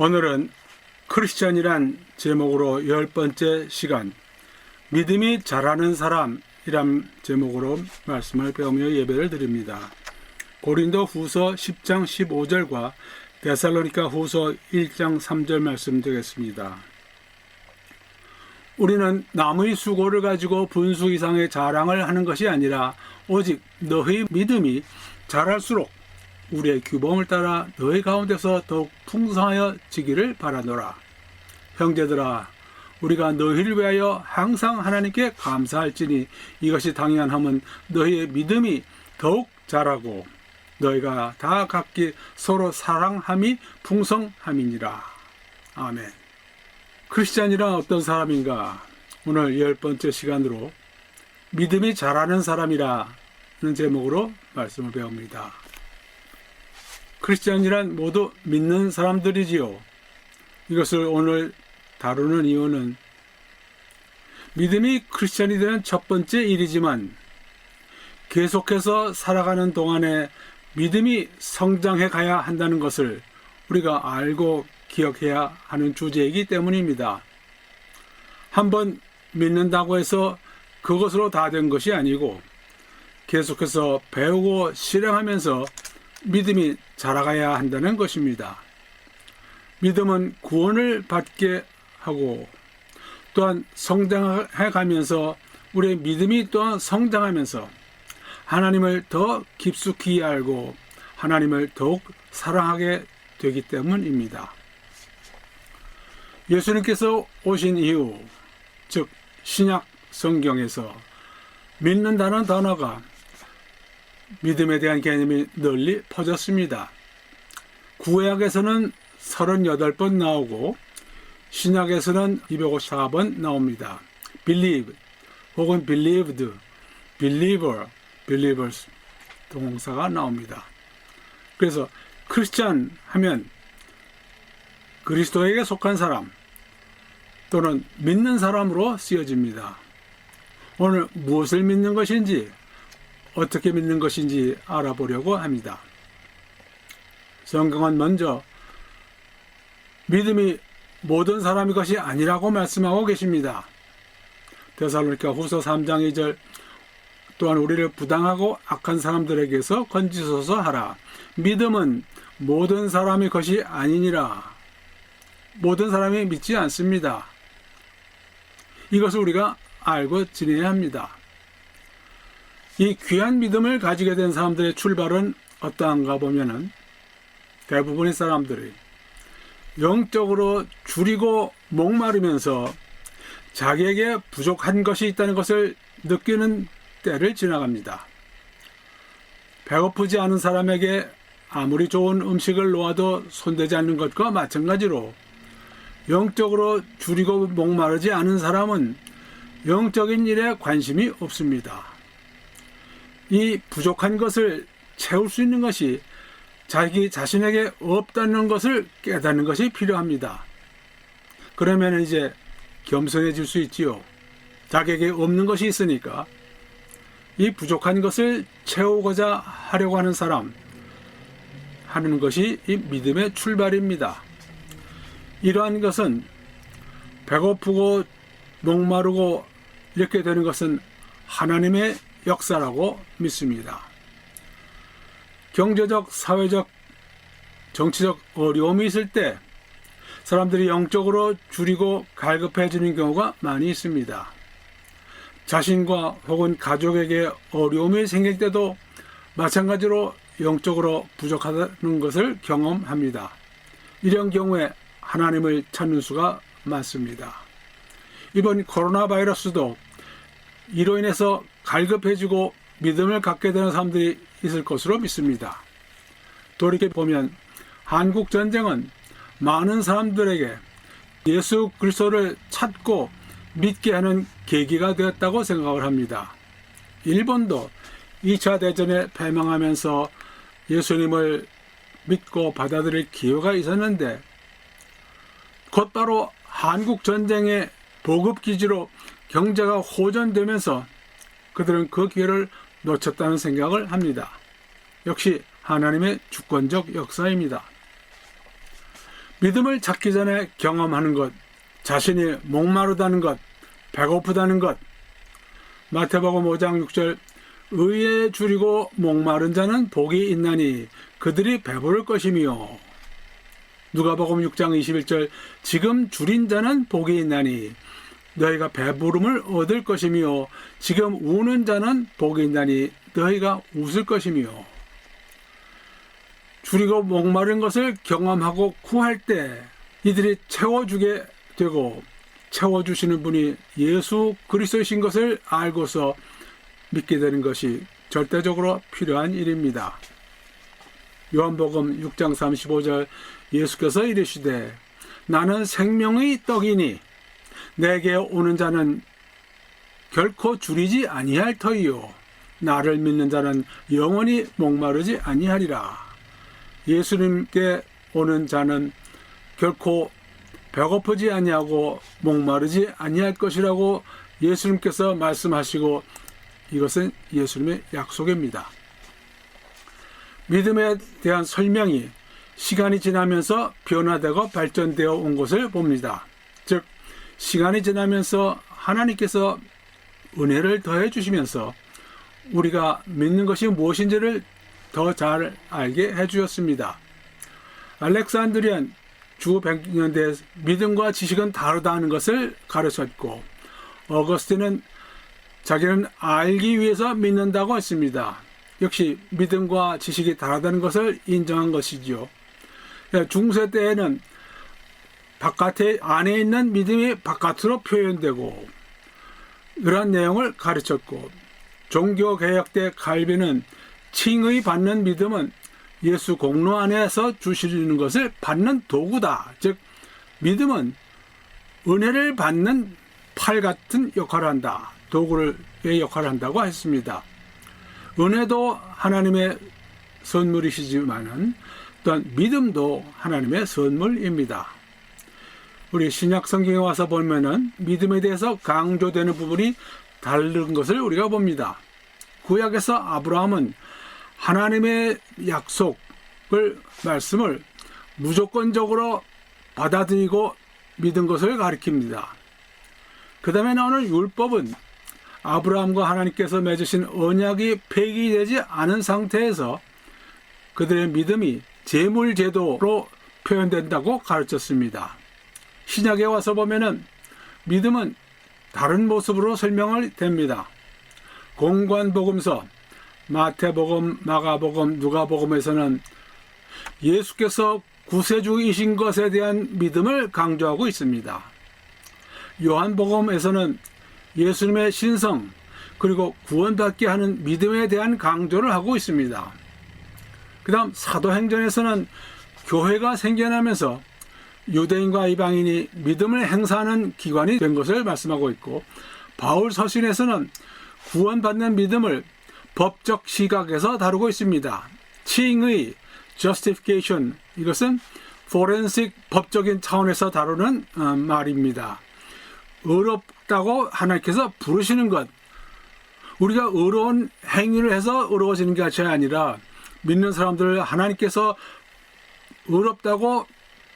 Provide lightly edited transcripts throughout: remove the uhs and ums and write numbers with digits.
오늘은 크리스천이란 제목으로 10번째 시간 믿음이 자라는 사람이란 제목으로 말씀을 배우며 예배를 드립니다. 고린도 후서 10장 15절과 데살로니가 후서 1장 3절 말씀 드리겠습니다. 우리는 남의 수고를 가지고 분수 이상의 자랑을 하는 것이 아니라 오직 너희 믿음이 자랄수록 우리의 규범을 따라 너희 가운데서 더욱 풍성하여지기를 바라노라. 형제들아, 우리가 너희를 위하여 항상 하나님께 감사할지니 이것이 당연함은 너희의 믿음이 더욱 자라고 너희가 다 각기 서로 사랑함이 풍성함이니라. 아멘. 크리스찬이란 어떤 사람인가? 오늘 10번째 시간으로 믿음이 자라는 사람이라는 제목으로 말씀을 배웁니다. 크리스찬이란 모두 믿는 사람들이지요. 이것을 오늘 다루는 이유는 믿음이 크리스찬이 되는 첫 번째 일이지만 계속해서 살아가는 동안에 믿음이 성장해 가야 한다는 것을 우리가 알고 기억해야 하는 주제이기 때문입니다. 한번 믿는다고 해서 그것으로 다 된 것이 아니고 계속해서 배우고 실행하면서 믿음이 자라가야 한다는 것입니다. 믿음은 구원을 받게 하고 또한 성장해 가면서 우리의 믿음이 또한 성장하면서 하나님을 더 깊숙이 알고 하나님을 더욱 사랑하게 되기 때문입니다. 예수님께서 오신 이후, 즉 신약 성경에서 믿는다는 단어가 믿음에 대한 개념이 널리 퍼졌습니다. 구약에서는 38번 나오고 신약에서는 254번 나옵니다. believe 혹은 believed, believer, believers 동사가 나옵니다. 그래서 크리스찬 하면 그리스도에게 속한 사람 또는 믿는 사람으로 쓰여집니다. 오늘 무엇을 믿는 것인지 어떻게 믿는 것인지 알아보려고 합니다. 성경은 먼저 믿음이 모든 사람의 것이 아니라고 말씀하고 계십니다. 데살로니가 후서 3장 2절 또한 우리를 부당하고 악한 사람들에게서 건지소서 하라. 믿음은 모든 사람의 것이 아니니라. 모든 사람이 믿지 않습니다. 이것을 우리가 알고 지내야 합니다. 이 귀한 믿음을 가지게 된 사람들의 출발은 어떠한가 보면은 대부분의 사람들이 영적으로 줄이고 목마르면서 자기에게 부족한 것이 있다는 것을 느끼는 때를 지나갑니다. 배고프지 않은 사람에게 아무리 좋은 음식을 놓아도 손대지 않는 것과 마찬가지로 영적으로 줄이고 목마르지 않은 사람은 영적인 일에 관심이 없습니다. 이 부족한 것을 채울 수 있는 것이 자기 자신에게 없다는 것을 깨닫는 것이 필요합니다. 그러면 이제 겸손해질 수 있지요. 자기에게 없는 것이 있으니까 이 부족한 것을 채우고자 하려고 하는 사람 하는 것이 이 믿음의 출발입니다. 이러한 것은 배고프고 목마르고 이렇게 되는 것은 하나님의 역사라고 믿습니다. 경제적, 사회적, 정치적 어려움이 있을 때 사람들이 영적으로 줄이고 갈급해지는 경우가 많이 있습니다. 자신과 혹은 가족에게 어려움이 생길 때도 마찬가지로 영적으로 부족하다는 것을 경험합니다. 이런 경우에 하나님을 찾는 수가 많습니다. 이번 코로나 바이러스도 이로 인해서 갈급해지고 믿음을 갖게 되는 사람들이 있을 것으로 믿습니다. 돌이켜보면 한국 전쟁은 많은 사람들에게 예수 그리스도를 찾고 믿게 하는 계기가 되었다고 생각을 합니다. 일본도 2차 대전에 패망하면서 예수님을 믿고 받아들일 기회가 있었는데 곧바로 한국 전쟁의 보급기지로 경제가 호전되면서 그들은 그 기회를 놓쳤다는 생각을 합니다. 역시 하나님의 주권적 역사입니다. 믿음을 찾기 전에 경험하는 것, 자신이 목마르다는 것, 배고프다는 것. 마태복음 5장 6절 의에 줄이고 목마른 자는 복이 있나니 그들이 배부를 것이며, 누가복음 6장 21절 지금 줄인 자는 복이 있나니 너희가 배부름을 얻을 것이며 지금 우는 자는 복이 있나니 너희가 웃을 것이며. 줄이고 목마른 것을 경험하고 구할 때 이들이 채워주게 되고, 채워주시는 분이 예수 그리스도이신 것을 알고서 믿게 되는 것이 절대적으로 필요한 일입니다. 요한복음 6장 35절 예수께서 이르시되 나는 생명의 떡이니 내게 오는 자는 결코 줄이지 아니할 터이요 나를 믿는 자는 영원히 목마르지 아니하리라. 예수님께 오는 자는 결코 배고프지 아니하고 목마르지 아니할 것이라고 예수님께서 말씀하시고, 이것은 예수님의 약속입니다. 믿음에 대한 설명이 시간이 지나면서 변화되고 발전되어 온 것을 봅니다. 즉 시간이 지나면서 하나님께서 은혜를 더해 주시면서 우리가 믿는 것이 무엇인지를 더 잘 알게 해 주셨습니다. 알렉산드리안 주 100년대 믿음과 지식은 다르다는 것을 가르쳤고, 어거스틴은 자기는 알기 위해서 믿는다고 했습니다. 역시 믿음과 지식이 다르다는 것을 인정한 것이지요. 중세 때에는 안에 있는 믿음이 바깥으로 표현되고, 이러한 내용을 가르쳤고, 종교개혁 때 칼빈은 칭의 받는 믿음은 예수 공로 안에서 주시는 것을 받는 도구다. 즉 믿음은 은혜를 받는 팔 같은 역할을 한다. 도구의 역할을 한다고 했습니다. 은혜도 하나님의 선물이시지만은 또한 믿음도 하나님의 선물입니다. 우리 신약 성경에 와서 보면은 믿음에 대해서 강조되는 부분이 다른 것을 우리가 봅니다. 구약에서 아브라함은 하나님의 약속을, 말씀을 무조건적으로 받아들이고 믿은 것을 가리킵니다. 그 다음에 나오는 율법은 아브라함과 하나님께서 맺으신 언약이 폐기되지 않은 상태에서 그들의 믿음이 제물제도로 표현된다고 가르쳤습니다. 신약에 와서 보면은 믿음은 다른 모습으로 설명을 됩니다. 공관복음서, 마태복음, 마가복음, 누가복음에서는 예수께서 구세주이신 것에 대한 믿음을 강조하고 있습니다. 요한복음에서는 예수님의 신성 그리고 구원받게 하는 믿음에 대한 강조를 하고 있습니다. 그 다음 사도행전에서는 교회가 생겨나면서 유대인과 이방인이 믿음을 행사하는 기관이 된 것을 말씀하고 있고, 바울 서신에서는 구원받는 믿음을 법적 시각에서 다루고 있습니다. 칭의, justification, 이것은 forensic 법적인 차원에서 다루는 말입니다. 의롭다고 하나님께서 부르시는 것, 우리가 의로운 행위를 해서 의로워지는 것이 아니라 믿는 사람들을 하나님께서 의롭다고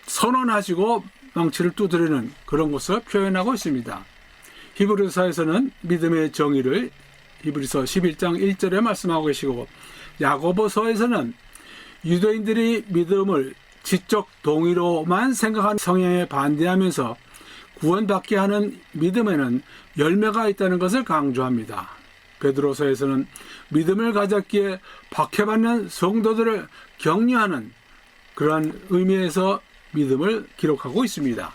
선언하시고 망치를 두드리는 그런 것을 표현하고 있습니다. 히브리서에서는 믿음의 정의를 히브리서 11장 1절에 말씀하고 계시고, 야고보서에서는 유대인들이 믿음을 지적 동의로만 생각하는 성향에 반대하면서 구원받게 하는 믿음에는 열매가 있다는 것을 강조합니다. 베드로서에서는 믿음을 가졌기에 박해받는 성도들을 격려하는 그러한 의미에서 믿음을 기록하고 있습니다.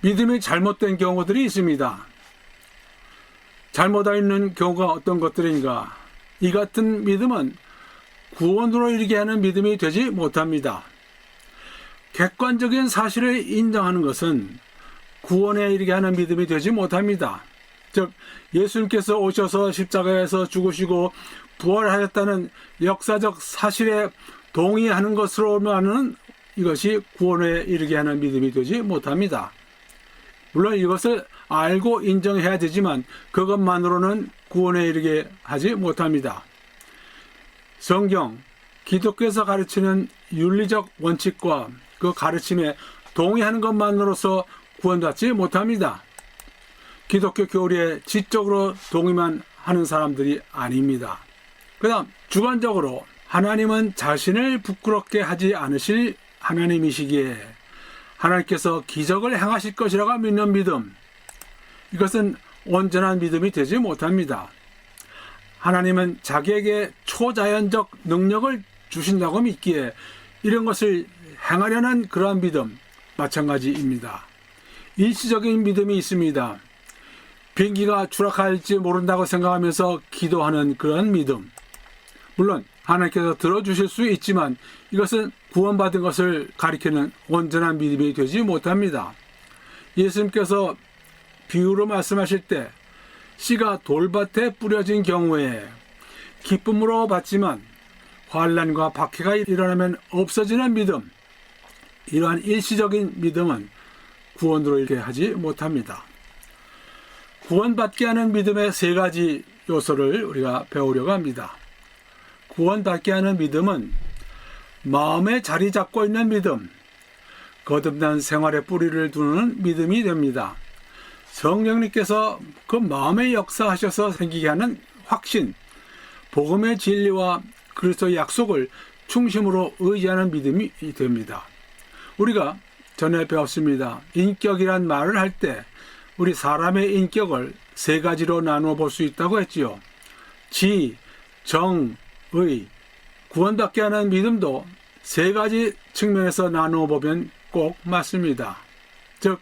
믿음이 잘못된 경우들이 있습니다. 잘못 알는 경우가 어떤 것들인가? 이 같은 믿음은 구원으로 이르게 하는 믿음이 되지 못합니다. 객관적인 사실을 인정하는 것은 구원에 이르게 하는 믿음이 되지 못합니다. 즉 예수님께서 오셔서 십자가에서 죽으시고 부활하셨다는 역사적 사실에 동의하는 것으로만은 이것이 구원에 이르게 하는 믿음이 되지 못합니다. 물론 이것을 알고 인정해야 되지만 그것만으로는 구원에 이르게 하지 못합니다. 성경, 기독교에서 가르치는 윤리적 원칙과 그 가르침에 동의하는 것만으로서 구원받지 못합니다. 기독교 교리에 지적으로 동의만 하는 사람들이 아닙니다. 그 다음 주관적으로 하나님은 자신을 부끄럽게 하지 않으실 하나님이시기에 하나님께서 기적을 행하실 것이라고 믿는 믿음, 이것은 온전한 믿음이 되지 못합니다. 하나님은 자기에게 초자연적 능력을 주신다고 믿기에 이런 것을 행하려는 그러한 믿음 마찬가지입니다. 일시적인 믿음이 있습니다. 비행기가 추락할지 모른다고 생각하면서 기도하는 그런 믿음, 물론 하나님께서 들어주실 수 있지만 이것은 구원받은 것을 가리키는 온전한 믿음이 되지 못합니다. 예수님께서 비유로 말씀하실 때 씨가 돌밭에 뿌려진 경우에 기쁨으로 받지만 환난과 박해가 일어나면 없어지는 믿음, 이러한 일시적인 믿음은 구원으로 이르게 하지 못합니다. 구원받게 하는 믿음의 세 가지 요소를 우리가 배우려고 합니다. 구원받게 하는 믿음은 마음에 자리 잡고 있는 믿음, 거듭난 생활에 뿌리를 두는 믿음이 됩니다. 성령님께서 그 마음에 역사하셔서 생기게 하는 확신, 복음의 진리와 그리스도의 약속을 중심으로 의지하는 믿음이 됩니다. 우리가 전에 배웠습니다. 인격이란 말을 할 때 우리 사람의 인격을 세 가지로 나누어 볼 수 있다고 했지요. 지, 정, 의. 구원받게 하는 믿음도 세 가지 측면에서 나누어 보면 꼭 맞습니다. 즉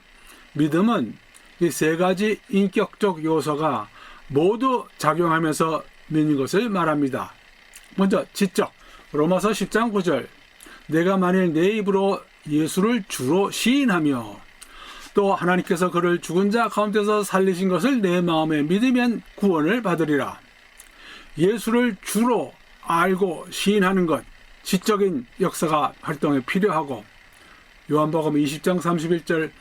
믿음은 이 세 가지 인격적 요소가 모두 작용하면서 믿는 것을 말합니다. 먼저 지적, 로마서 10장 9절, 내가 만일 내 입으로 예수를 주로 시인하며 또 하나님께서 그를 죽은 자 가운데서 살리신 것을 내 마음에 믿으면 구원을 받으리라. 예수를 주로 알고 시인하는 것, 지적인 역사가 활동에 필요하고, 요한복음 20장 31절,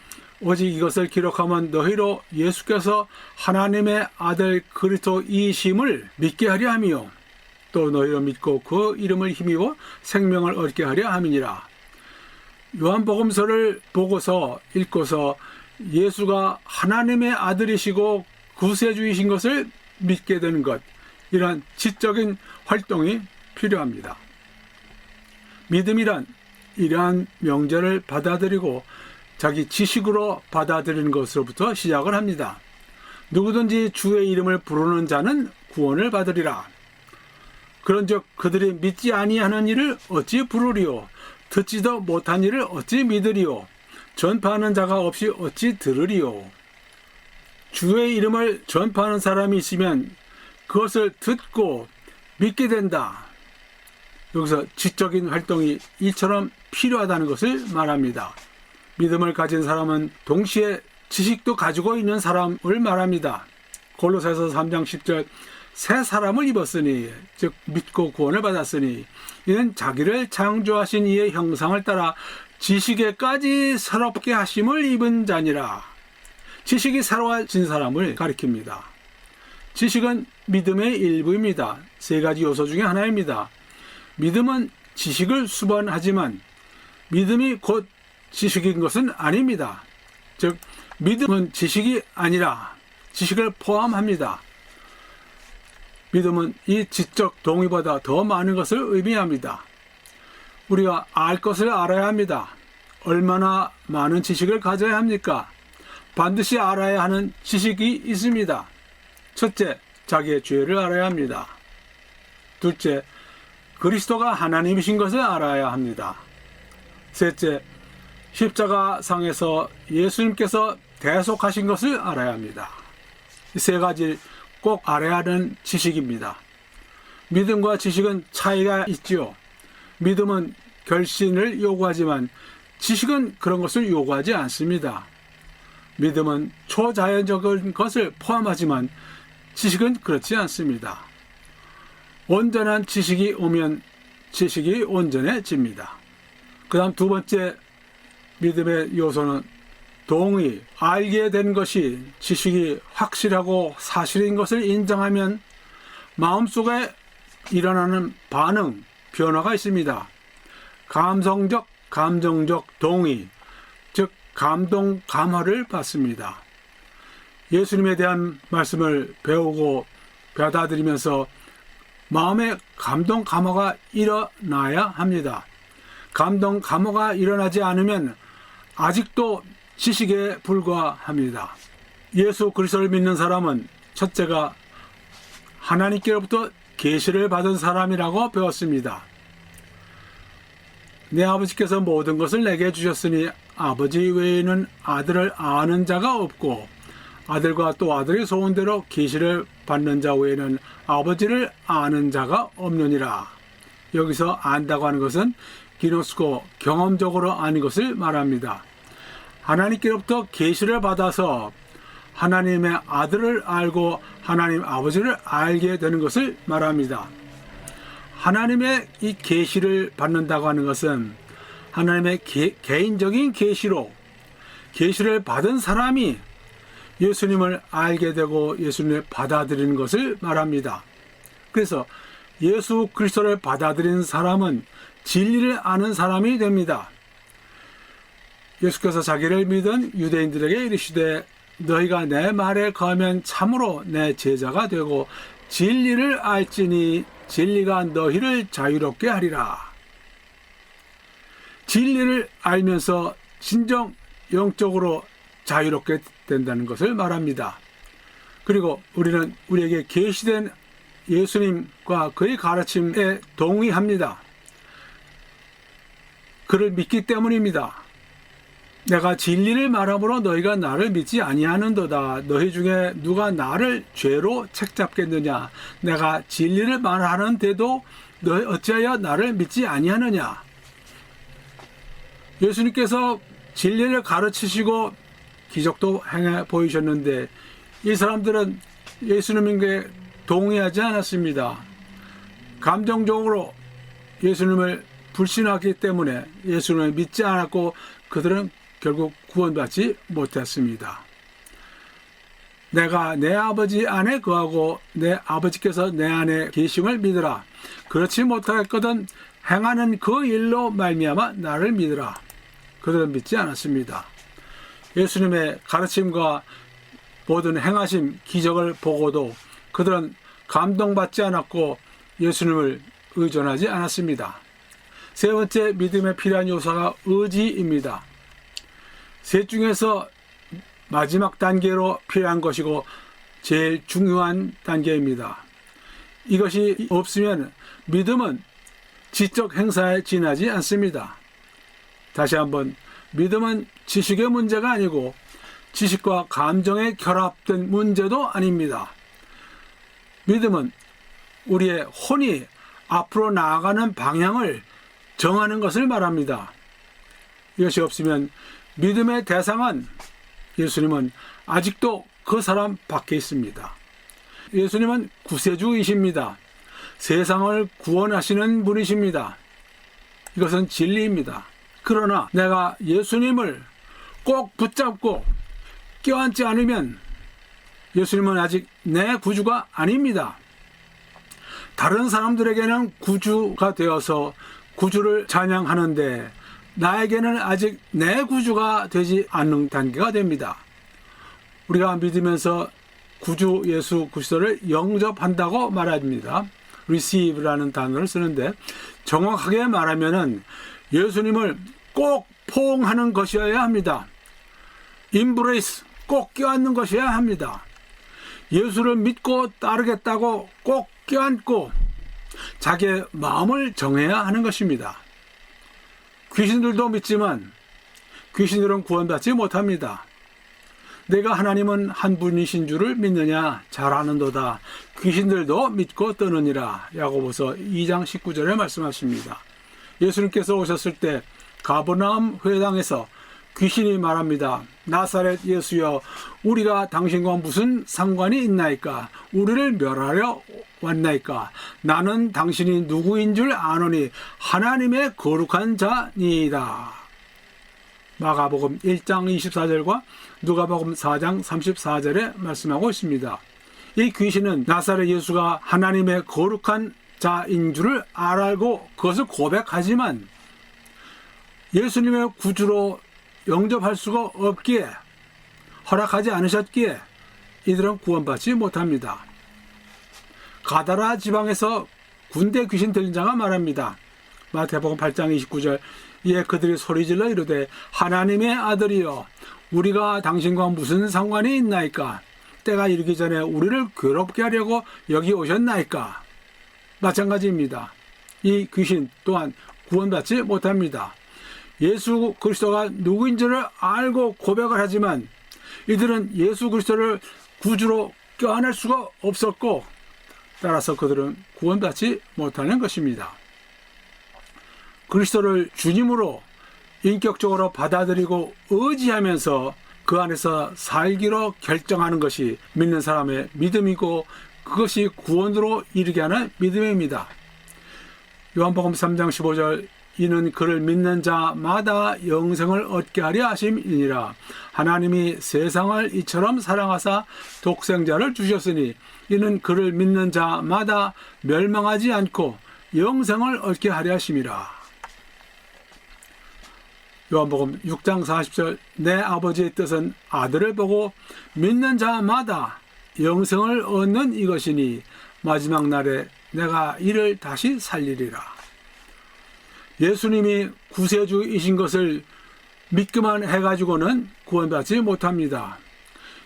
오직 이것을 기록하면 너희로 예수께서 하나님의 아들 그리스도이심을 믿게 하려 하며 또 너희로 믿고 그 이름을 힘입어 생명을 얻게 하려 함이니라. 요한복음서를 보고서 읽고서 예수가 하나님의 아들이시고 구세주이신 것을 믿게 되는 것, 이러한 지적인 활동이 필요합니다. 믿음이란 이러한 명제를 받아들이고 자기 지식으로 받아들이는 것으로부터 시작을 합니다. 누구든지 주의 이름을 부르는 자는 구원을 받으리라. 그런즉 그들이 믿지 아니하는 일을 어찌 부르리요? 듣지도 못한 일을 어찌 믿으리요? 전파하는 자가 없이 어찌 들으리요? 주의 이름을 전파하는 사람이 있으면 그것을 듣고 믿게 된다. 여기서 지적인 활동이 이처럼 필요하다는 것을 말합니다. 믿음을 가진 사람은 동시에 지식도 가지고 있는 사람을 말합니다. 골로새서 3장 10절, 새 사람을 입었으니 즉 믿고 구원을 받았으니 이는 자기를 창조하신 이의 형상을 따라 지식에까지 새롭게 하심을 입은 자니라. 지식이 새로워진 사람을 가리킵니다. 지식은 믿음의 일부입니다. 세 가지 요소 중에 하나입니다. 믿음은 지식을 수반하지만 믿음이 곧 지식인 것은 아닙니다. 즉 믿음은 지식이 아니라 지식을 포함합니다. 믿음은 이 지적 동의보다 더 많은 것을 의미합니다. 우리가 알 것을 알아야 합니다. 얼마나 많은 지식을 가져야 합니까? 반드시 알아야 하는 지식이 있습니다. 첫째, 자기의 죄를 알아야 합니다. 둘째, 그리스도가 하나님이신 것을 알아야 합니다. 셋째, 십자가상에서 예수님께서 대속하신 것을 알아야 합니다. 이 세 가지 꼭 알아야 하는 지식입니다. 믿음과 지식은 차이가 있지요. 믿음은 결신을 요구하지만 지식은 그런 것을 요구하지 않습니다. 믿음은 초자연적인 것을 포함하지만 지식은 그렇지 않습니다. 온전한 지식이 오면 지식이 온전해집니다. 그 다음 두 번째 믿음의 요소는 동의, 알게 된 것이 지식이 확실하고 사실인 것을 인정하면 마음속에 일어나는 반응, 변화가 있습니다. 감성적 감정적 동의, 즉 감동 감화를 받습니다. 예수님에 대한 말씀을 배우고 받아들이면서 마음의 감동 감화가 일어나야 합니다. 감동 감화가 일어나지 않으면 아직도 지식에 불과합니다. 예수 그리스도를 믿는 사람은 첫째가 하나님께로부터 계시를 받은 사람이라고 배웠습니다. 내 아버지께서 모든 것을 내게 주셨으니 아버지 외에는 아들을 아는 자가 없고 아들과 또 아들의 소원대로 계시를 받는 자 외에는 아버지를 아는 자가 없느니라. 여기서 안다고 하는 것은 기노스코, 경험적으로 아는 것을 말합니다. 하나님께로부터 계시를 받아서 하나님의 아들을 알고 하나님 아버지를 알게 되는 것을 말합니다. 하나님의 이 계시를 받는다고 하는 것은 하나님의 개인적인 계시로 계시를 받은 사람이 예수님을 알게 되고 예수님을 받아들이는 것을 말합니다. 그래서 예수 그리스도를 받아들이는 사람은 진리를 아는 사람이 됩니다. 예수께서 자기를 믿은 유대인들에게 이르시되 너희가 내 말에 거하면 참으로 내 제자가 되고 진리를 알지니 진리가 너희를 자유롭게 하리라. 진리를 알면서 진정 영적으로 자유롭게 된다는 것을 말합니다. 그리고 우리는 우리에게 계시된 예수님과 그의 가르침에 동의합니다. 그를 믿기 때문입니다. 내가 진리를 말함으로 너희가 나를 믿지 아니하는도다. 너희 중에 누가 나를 죄로 책잡겠느냐. 내가 진리를 말하는데도 너희 어찌하여 나를 믿지 아니하느냐. 예수님께서 진리를 가르치시고 기적도 행해 보이셨는데 이 사람들은 예수님에게 동의하지 않았습니다. 감정적으로 예수님을 불신하기 때문에 예수님을 믿지 않았고 그들은 결국 구원받지 못했습니다. 내가 내 아버지 안에 거하고 내 아버지께서 내 안에 계심을 믿으라. 그렇지 못하겠거든 행하는 그 일로 말미암아 나를 믿으라. 그들은 믿지 않았습니다. 예수님의 가르침과 모든 행하심 기적을 보고도 그들은 감동받지 않았고 예수님을 의존하지 않았습니다. 세 번째 믿음에 필요한 요소가 의지입니다. 셋 중에서 마지막 단계로 필요한 것이고 제일 중요한 단계입니다. 이것이 없으면 믿음은 지적 행사에 지나지 않습니다. 다시 한번 믿음은 지식의 문제가 아니고 지식과 감정의 결합된 문제도 아닙니다. 믿음은 우리의 혼이 앞으로 나아가는 방향을 정하는 것을 말합니다. 이것이 없으면 믿음의 대상은 예수님은 아직도 그 사람 밖에 있습니다. 예수님은 구세주이십니다. 세상을 구원하시는 분이십니다. 이것은 진리입니다. 그러나 내가 예수님을 꼭 붙잡고 껴안지 않으면 예수님은 아직 내 구주가 아닙니다. 다른 사람들에게는 구주가 되어서 구주를 찬양하는데 나에게는 아직 내 구주가 되지 않는 단계가 됩니다. 우리가 믿으면서 구주 예수 그리스도를 영접한다고 말합니다. receive라는 단어를 쓰는데 정확하게 말하면은 예수님을 꼭 포옹하는 것이어야 합니다. embrace, 꼭 껴안는 것이어야 합니다. 예수를 믿고 따르겠다고 꼭 껴안고 자기의 마음을 정해야 하는 것입니다. 귀신들도 믿지만 귀신들은 구원받지 못합니다. 내가 하나님은 한 분이신 줄을 믿느냐? 잘 아는도다. 귀신들도 믿고 떠느니라. 야고보서 2장 19절에 말씀하십니다. 예수님께서 오셨을 때 가버나움 회당에서 귀신이 말합니다. 나사렛 예수여, 우리가 당신과 무슨 상관이 있나이까? 우리를 멸하려 왔나이까? 나는 당신이 누구인 줄 아노니 하나님의 거룩한 자니이다. 마가복음 1장 24절과 누가복음 4장 34절에 말씀하고 있습니다. 이 귀신은 나사렛 예수가 하나님의 거룩한 자인 줄을 알고 그것을 고백하지만 예수님의 구주로 영접할 수가 없기에, 허락하지 않으셨기에 이들은 구원받지 못합니다. 가다라 지방에서 군대 귀신 들린 자가 말합니다. 마태복음 8장 29절, 이에 그들이 소리질러 이르되 하나님의 아들이여 우리가 당신과 무슨 상관이 있나이까? 때가 이르기 전에 우리를 괴롭게 하려고 여기 오셨나이까? 마찬가지입니다. 이 귀신 또한 구원받지 못합니다. 예수 그리스도가 누구인 줄을 알고 고백을 하지만 이들은 예수 그리스도를 구주로 껴안을 수가 없었고, 따라서 그들은 구원받지 못하는 것입니다. 그리스도를 주님으로 인격적으로 받아들이고 의지하면서 그 안에서 살기로 결정하는 것이 믿는 사람의 믿음이고, 그것이 구원으로 이르게 하는 믿음입니다. 요한복음 3장 15절, 이는 그를 믿는 자마다 영생을 얻게 하려 하심이니라. 하나님이 세상을 이처럼 사랑하사 독생자를 주셨으니 이는 그를 믿는 자마다 멸망하지 않고 영생을 얻게 하려 하심이라. 요한복음 6장 40절, 내 아버지의 뜻은 아들을 보고 믿는 자마다 영생을 얻는 이것이니 마지막 날에 내가 이를 다시 살리리라. 예수님이 구세주이신 것을 믿기만 해가지고는 구원받지 못합니다.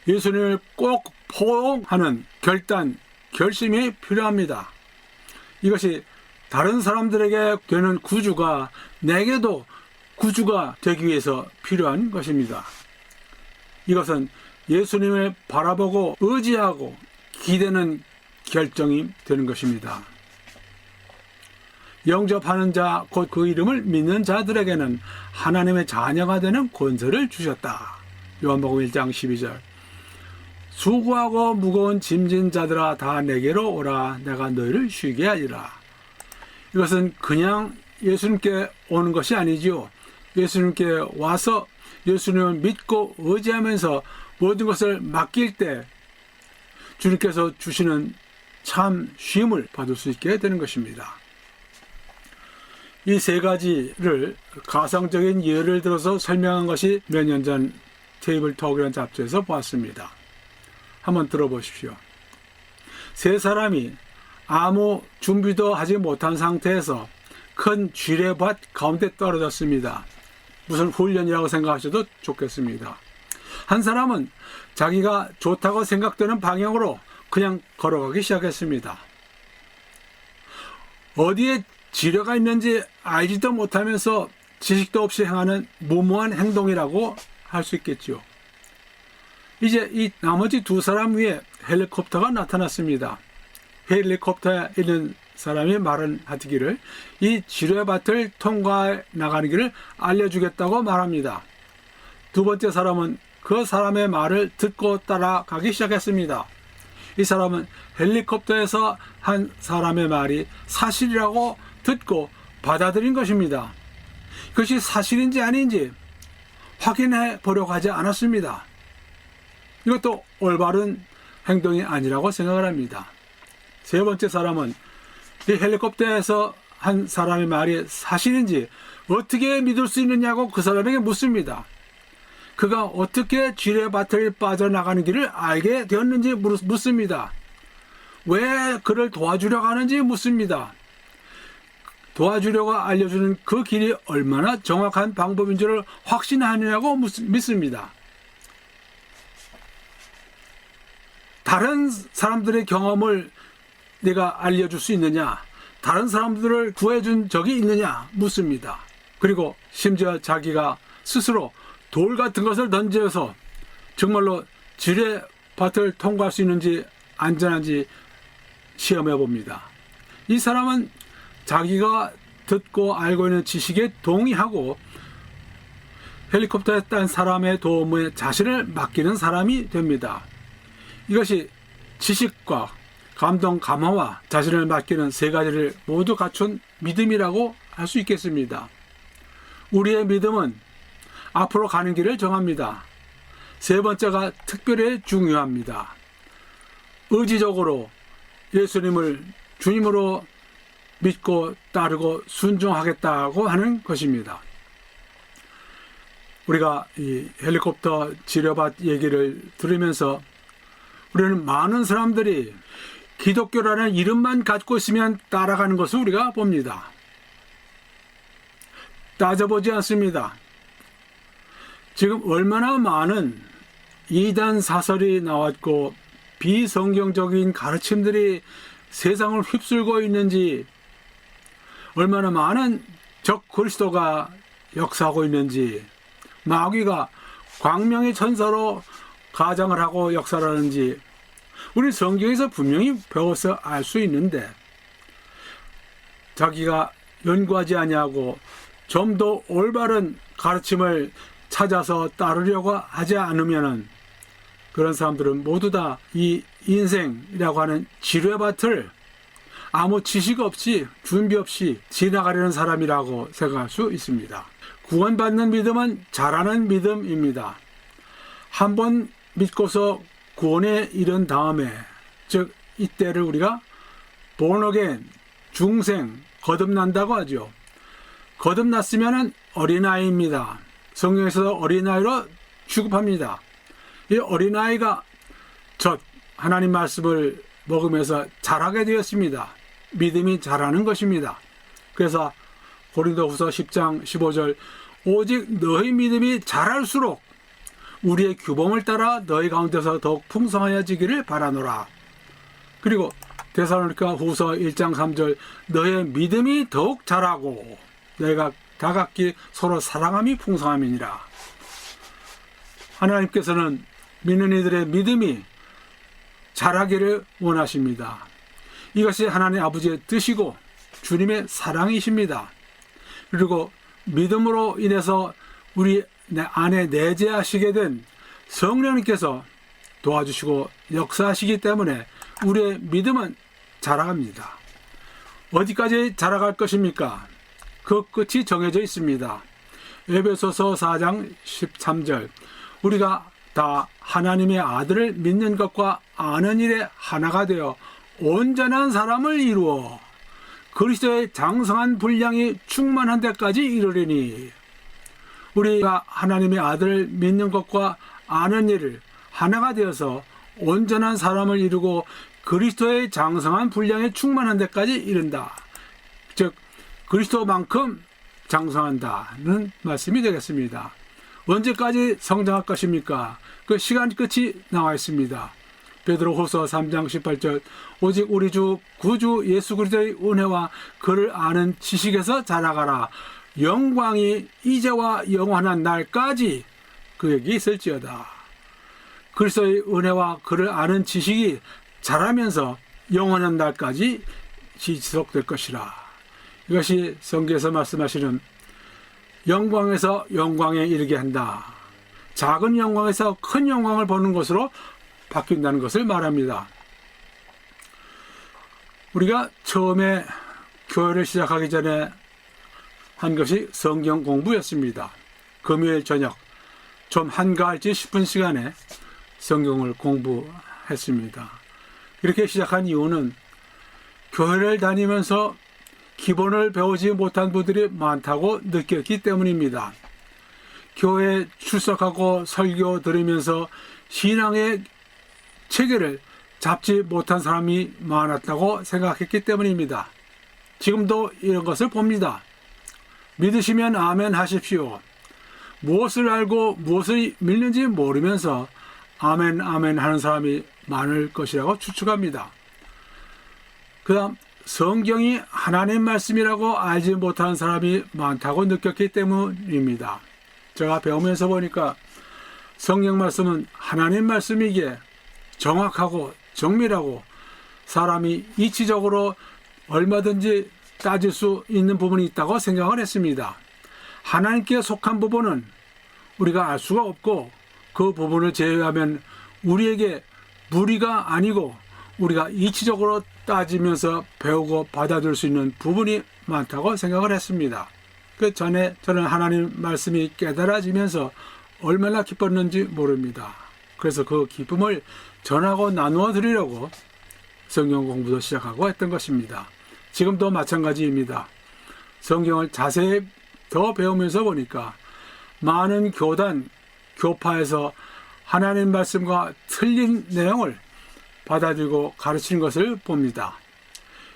예수님을 꼭 포옹하는 결단, 결심이 필요합니다. 이것이 다른 사람들에게 되는 구주가 내게도 구주가 되기 위해서 필요한 것입니다. 이것은 예수님을 바라보고 의지하고 기대는 결정이 되는 것입니다. 영접하는 자, 곧 그 이름을 믿는 자들에게는 하나님의 자녀가 되는 권세를 주셨다. 요한복음 1장 12절, 수고하고 무거운 짐진 자들아 다 내게로 오라, 내가 너희를 쉬게 하리라. 이것은 그냥 예수님께 오는 것이 아니지요. 예수님께 와서 예수님을 믿고 의지하면서 모든 것을 맡길 때 주님께서 주시는 참 쉼을 받을 수 있게 되는 것입니다. 이 세 가지를 가상적인 예를 들어서 설명한 것이 몇 년 전 테이블 톡이라는 잡지에서 보았습니다. 한번 들어보십시오. 세 사람이 아무 준비도 하지 못한 상태에서 큰 쥐레밭 가운데 떨어졌습니다. 무슨 훈련이라고 생각하셔도 좋겠습니다. 한 사람은 자기가 좋다고 생각되는 방향으로 그냥 걸어가기 시작했습니다. 어디에 지뢰가 있는지 알지도 못하면서 지식도 없이 행하는 무모한 행동이라고 할 수 있겠죠. 이제 이 나머지 두 사람 위에 헬리콥터가 나타났습니다. 헬리콥터에 있는 사람이 말을 하기를 이 지뢰밭을 통과해 나가는 길을 알려주겠다고 말합니다. 두 번째 사람은 그 사람의 말을 듣고 따라가기 시작했습니다. 이 사람은 헬리콥터에서 한 사람의 말이 사실이라고 듣고 받아들인 것입니다. 그것이 사실인지 아닌지 확인해 보려고 하지 않았습니다. 이것도 올바른 행동이 아니라고 생각을 합니다. 세 번째 사람은 이 헬리콥터에서 한 사람의 말이 사실인지 어떻게 믿을 수 있느냐고 그 사람에게 묻습니다. 그가 어떻게 지뢰밭을 빠져나가는 길을 알게 되었는지 묻습니다. 왜 그를 도와주려고 하는지 묻습니다. 도와주려고 알려주는 그 길이 얼마나 정확한 방법인 줄을 확신하느냐고 믿습니다. 다른 사람들의 경험을 내가 알려줄 수 있느냐, 다른 사람들을 구해준 적이 있느냐 묻습니다. 그리고 심지어 자기가 스스로 돌 같은 것을 던져서 정말로 지뢰밭을 통과할 수 있는지 안전한지 시험해 봅니다. 이 사람은 자기가 듣고 알고 있는 지식에 동의하고 헬리콥터에 딴 사람의 도움에 자신을 맡기는 사람이 됩니다. 이것이 지식과 감동, 감화와 자신을 맡기는 세 가지를 모두 갖춘 믿음이라고 할 수 있겠습니다. 우리의 믿음은 앞으로 가는 길을 정합니다. 세 번째가 특별히 중요합니다. 의지적으로 예수님을 주님으로 믿고 따르고 순종하겠다고 하는 것입니다. 우리가 이 헬리콥터 지뢰밭 얘기를 들으면서 우리는 많은 사람들이 기독교라는 이름만 갖고 있으면 따라가는 것을 우리가 봅니다. 따져보지 않습니다. 지금 얼마나 많은 이단 사설이 나왔고 비성경적인 가르침들이 세상을 휩쓸고 있는지, 얼마나 많은 적 그리스도가 역사하고 있는지, 마귀가 광명의 천사로 가장을 하고 역사를 하는지 우리 성경에서 분명히 배워서 알 수 있는데, 자기가 연구하지 아니하고 좀 더 올바른 가르침을 찾아서 따르려고 하지 않으면은 그런 사람들은 모두 다 이 인생이라고 하는 지뢰밭을 아무 지식 없이 준비 없이 지나가려는 사람이라고 생각할 수 있습니다. 구원받는 믿음은 잘하는 믿음입니다. 한번 믿고서 구원에 이른 다음에, 즉 이때를 우리가 본어겐, 중생, 거듭난다고 하죠. 거듭났으면 어린아이입니다. 성경에서 어린아이로 취급합니다. 이 어린아이가 첫 하나님 말씀을 먹으면서 자라게 되었습니다. 믿음이 자라는 것입니다. 그래서 고린도후서 10장 15절, 오직 너희 믿음이 자랄수록 우리의 규범을 따라 너희 가운데서 더욱 풍성하여지기를 바라노라. 그리고 데살로니가 후서 1장 3절, 너의 믿음이 더욱 자라고 너희가 다 각기 서로 사랑함이 풍성함이니라. 하나님께서는 믿는 이들의 믿음이 자라기를 원하십니다. 이것이 하나님 아버지의 뜻이고 주님의 사랑이십니다. 그리고 믿음으로 인해서 우리 안에 내재하시게 된 성령님께서 도와주시고 역사하시기 때문에 우리의 믿음은 자라갑니다. 어디까지 자라갈 것입니까? 그 끝이 정해져 있습니다. 에베소서 4장 13절, 우리가 다 하나님의 아들을 믿는 것과 아는 일에 하나가 되어 온전한 사람을 이루어 그리스도의 장성한 분량이 충만한 데까지 이르리니, 우리가 하나님의 아들을 믿는 것과 아는 일을 하나가 되어서 온전한 사람을 이루고 그리스도의 장성한 분량에 충만한 데까지 이른다. 즉 그리스도만큼 장성한다는 말씀이 되겠습니다. 언제까지 성장할 것입니까? 그 시간 끝이 나와 있습니다. 베드로후서 3장 18절, 오직 우리 주 구주 예수 그리스도의 은혜와 그를 아는 지식에서 자라가라. 영광이 이제와 영원한 날까지 그에게 있을지어다. 그리스도의 은혜와 그를 아는 지식이 자라면서 영원한 날까지 지속될 것이라. 이것이 성경에서 말씀하시는 영광에서 영광에 이르게 한다. 작은 영광에서 큰 영광을 보는 것으로 바뀐다는 것을 말합니다. 우리가 처음에 교회를 시작하기 전에 한 것이 성경 공부였습니다. 금요일 저녁 좀 한가할지 싶은 시간에 성경을 공부했습니다. 이렇게 시작한 이유는 교회를 다니면서 기본을 배우지 못한 분들이 많다고 느꼈기 때문입니다. 교회에 출석하고 설교 들으면서 신앙의 체계를 잡지 못한 사람이 많았다고 생각했기 때문입니다. 지금도 이런 것을 봅니다. 믿으시면 아멘 하십시오. 무엇을 알고 무엇을 믿는지 모르면서 아멘 아멘 하는 사람이 많을 것이라고 추측합니다. 그 다음 성경이 하나님 말씀이라고 알지 못하는 사람이 많다고 느꼈기 때문입니다. 제가 배우면서 보니까 성경 말씀은 하나님 말씀이기에 정확하고 정밀하고 사람이 이치적으로 얼마든지 따질 수 있는 부분이 있다고 생각을 했습니다. 하나님께 속한 부분은 우리가 알 수가 없고 그 부분을 제외하면 우리에게 무리가 아니고 우리가 이치적으로 따지면서 배우고 받아들일 수 있는 부분이 많다고 생각을 했습니다. 그 전에 저는 하나님 말씀이 깨달아지면서 얼마나 기뻤는지 모릅니다. 그래서 그 기쁨을 전하고 나누어 드리려고 성경 공부도 시작하고 했던 것입니다. 지금도 마찬가지입니다. 성경을 자세히 더 배우면서 보니까 많은 교단, 교파에서 하나님 말씀과 틀린 내용을 받아들이고 가르치는 것을 봅니다.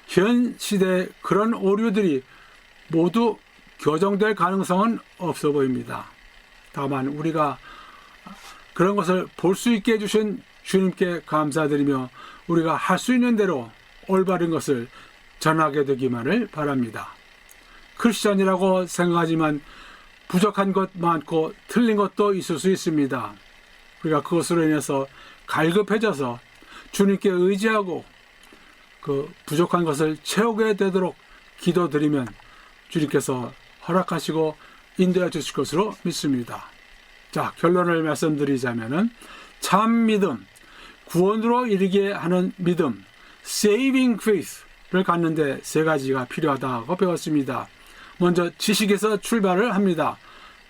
현 시대에 그런 오류들이 모두 교정될 가능성은 없어 보입니다. 다만 우리가 그런 것을 볼 수 있게 해주신 주님께 감사드리며 우리가 할 수 있는 대로 올바른 것을 전하게 되기만을 바랍니다. 크리스찬이라고 생각하지만 부족한 것 많고 틀린 것도 있을 수 있습니다. 우리가 그것으로 인해서 갈급해져서 주님께 의지하고 그 부족한 것을 채우게 되도록 기도드리면 주님께서 허락하시고 인도해 주실 것으로 믿습니다. 자, 결론을 말씀드리자면은 참 믿음, 구원으로 이르게 하는 믿음, saving faith를 갖는데 세 가지가 필요하다고 배웠습니다. 먼저 지식에서 출발을 합니다.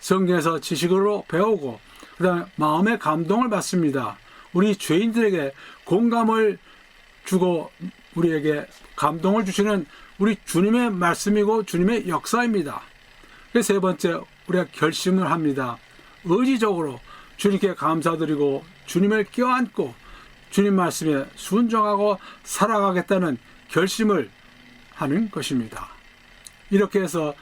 성경에서 지식으로 배우고 그 다음에 마음의 감동을 받습니다. 우리 죄인들에게 공감을 주고 우리에게 감동을 주시는 우리 주님의 말씀이고 주님의 역사입니다. 세 번째, 우리가 결심을 합니다. 의지적으로 주님께 감사드리고 주님을 껴안고 주님 말씀에 순종하고 살아가겠다는 결심을 하는 것입니다. 이렇게 해서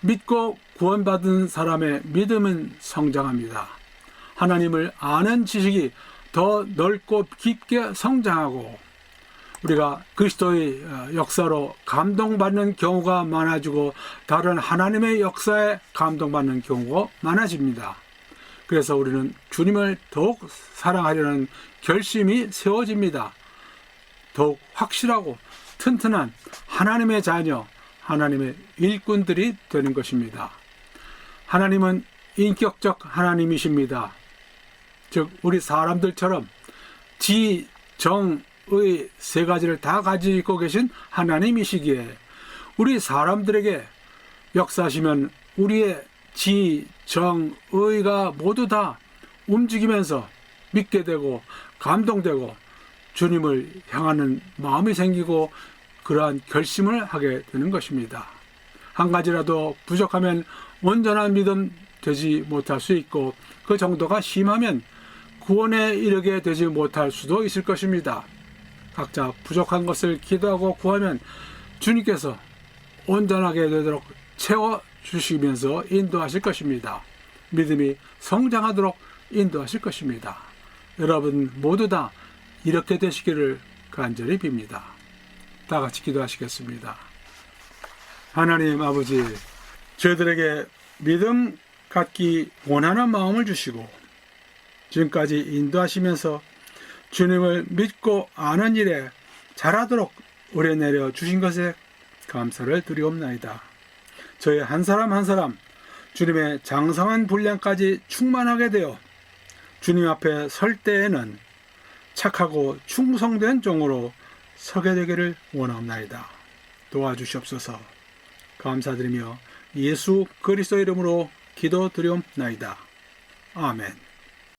믿고 구원받은 사람의 믿음은 성장합니다. 하나님을 아는 지식이 더 넓고 깊게 성장하고 우리가 그리스도의 역사로 감동받는 경우가 많아지고 다른 하나님의 역사에 감동받는 경우가 많아집니다. 그래서 우리는 주님을 더욱 사랑하려는 결심이 세워집니다. 더욱 확실하고 튼튼한 하나님의 자녀, 하나님의 일꾼들이 되는 것입니다. 하나님은 인격적 하나님이십니다. 즉 우리 사람들처럼 지, 정, 의 세 가지를 다 가지고 계신 하나님이시기에 우리 사람들에게 역사하시면 우리의 지, 정, 의가 모두 다 움직이면서 믿게 되고 감동되고 주님을 향하는 마음이 생기고 그러한 결심을 하게 되는 것입니다. 한 가지라도 부족하면 온전한 믿음 되지 못할 수 있고 그 정도가 심하면 구원에 이르게 되지 못할 수도 있을 것입니다. 각자 부족한 것을 기도하고 구하면 주님께서 온전하게 되도록 채워주시면서 인도하실 것입니다. 믿음이 성장하도록 인도하실 것입니다. 여러분 모두 다 이렇게 되시기를 간절히 빕니다. 다 같이 기도하시겠습니다. 하나님 아버지, 저희들에게 믿음 갖기 원하는 마음을 주시고 지금까지 인도하시면서 주님을 믿고 아는 일에 잘하도록 은혜 내려 주신 것에 감사를 드리옵나이다. 저희 한 사람 한 사람 주님의 장성한 분량까지 충만하게 되어 주님 앞에 설 때에는 착하고 충성된 종으로 서게 되기를 원하옵나이다. 도와주시옵소서. 감사드리며 예수 그리스도 이름으로 기도드리옵나이다. 아멘.